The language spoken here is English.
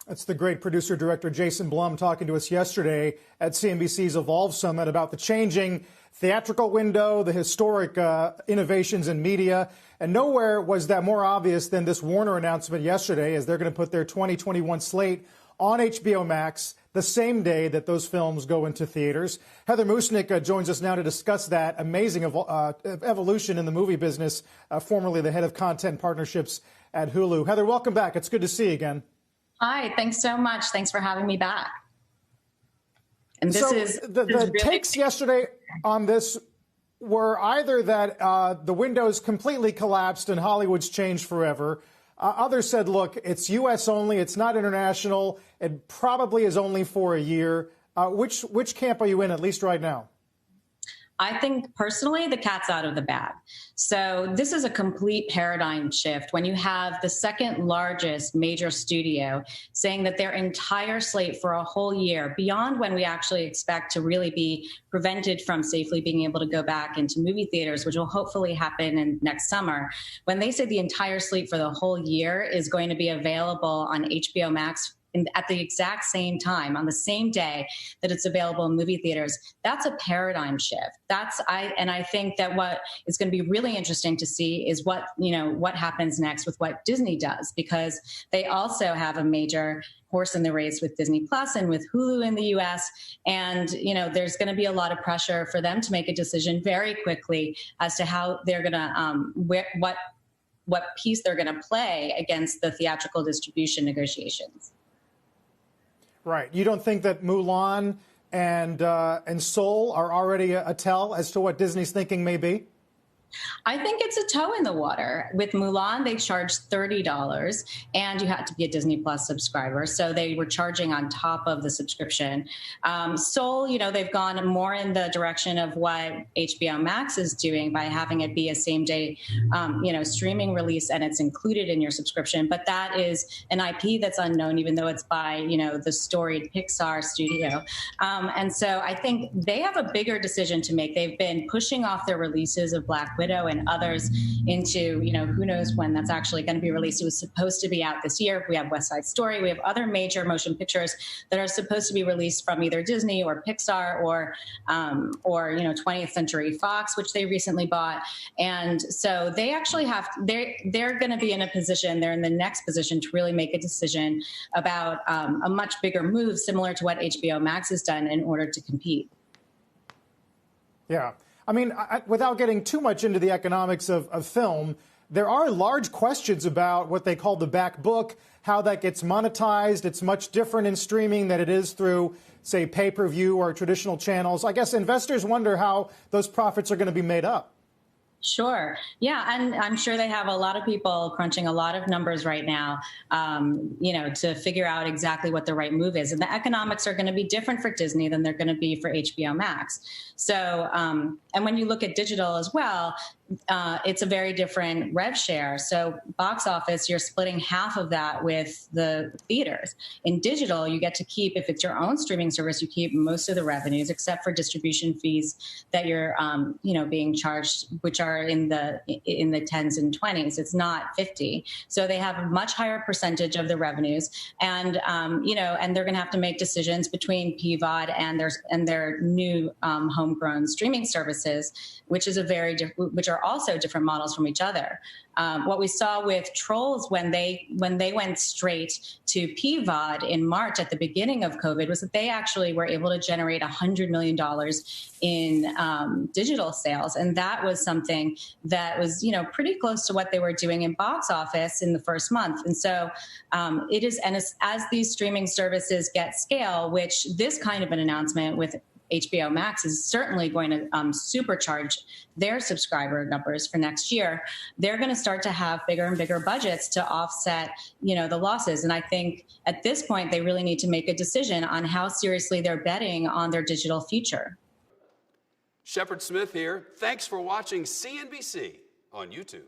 That's the great producer-director Jason Blum talking to us yesterday at CNBC's Evolve Summit about the changing theatrical window, the historic innovations in media. And nowhere was that more obvious than this Warner announcement yesterday, as they're going to put their 2021 slate on HBO Max the same day that those films go into theaters. Heather Moosnick joins us now to discuss that amazing evolution in the movie business, formerly the head of content partnerships at Hulu. Heather, welcome back. It's good to see you again. Hi, thanks so much. Thanks for having me back. And this is the really takes yesterday on this were either that the window's completely collapsed and Hollywood's changed forever. Others said, look, it's U.S. only. It's not international. It probably is only for a year. Which camp are you in, at least right now? I think personally, the cat's out of the bag. So this is a complete paradigm shift when you have the second largest major studio saying that their entire slate for a whole year, beyond when we actually expect to really be prevented from safely being able to go back into movie theaters, which will hopefully happen in next summer. When they say the entire slate for the whole year is going to be available on HBO Max at the exact same time, on the same day that it's available in movie theaters, that's a paradigm shift. I think that what is going to be really interesting to see is what happens next with what Disney does, because they also have a major horse in the race with Disney Plus and with Hulu in the US. And, there's going to be a lot of pressure for them to make a decision very quickly as to how they're going to, what piece they're going to play against the theatrical distribution negotiations. Right. You don't think that Mulan and Soul are already a tell as to what Disney's thinking may be? I think it's a toe in the water. With Mulan, they charged $30, and you had to be a Disney Plus subscriber. So they were charging on top of the subscription. Soul, they've gone more in the direction of what HBO Max is doing by having it be a same-day, streaming release, and it's included in your subscription. But that is an IP that's unknown, even though it's by, the storied Pixar studio. And so I think they have a bigger decision to make. They've been pushing off their releases of Black Widow and others into, who knows when that's actually going to be released. It was supposed to be out this year. We have West Side Story. We have other major motion pictures that are supposed to be released from either Disney or Pixar or 20th Century Fox, which they recently bought. And so they actually they're going to be in a position, they're in the next position to really make a decision about a much bigger move, similar to what HBO Max has done in order to compete. Yeah. I mean, without getting too much into the economics of film, there are large questions about what they call the back book, how that gets monetized. It's much different in streaming than it is through, say, pay-per-view or traditional channels. I guess investors wonder how those profits are going to be made up. Sure. Yeah. And I'm sure they have a lot of people crunching a lot of numbers right now, to figure out exactly what the right move is. And the economics are going to be different for Disney than they're going to be for HBO Max. So, and when you look at digital as well, it's a very different rev share. So box office, you're splitting half of that with the theaters. In digital, you get to keep, if it's your own streaming service, you keep most of the revenues, except for distribution fees that you're, being charged, which are in the 10s and 20s. It's not 50. So they have a much higher percentage of the revenues. And, and they're going to have to make decisions between PVOD and their new homegrown streaming services, which is which are also different models from each other. What we saw with Trolls when they went straight to PVOD in March at the beginning of COVID was that they actually were able to generate $100 million in digital sales. And that was something that was, pretty close to what they were doing in box office in the first month. And so it is, and as these streaming services get scale, which this kind of an announcement with HBO Max is certainly going to supercharge their subscriber numbers for next year. They're going to start to have bigger and bigger budgets to offset, the losses. And I think at this point, they really need to make a decision on how seriously they're betting on their digital future. Shepard Smith here. Thanks for watching CNBC on YouTube.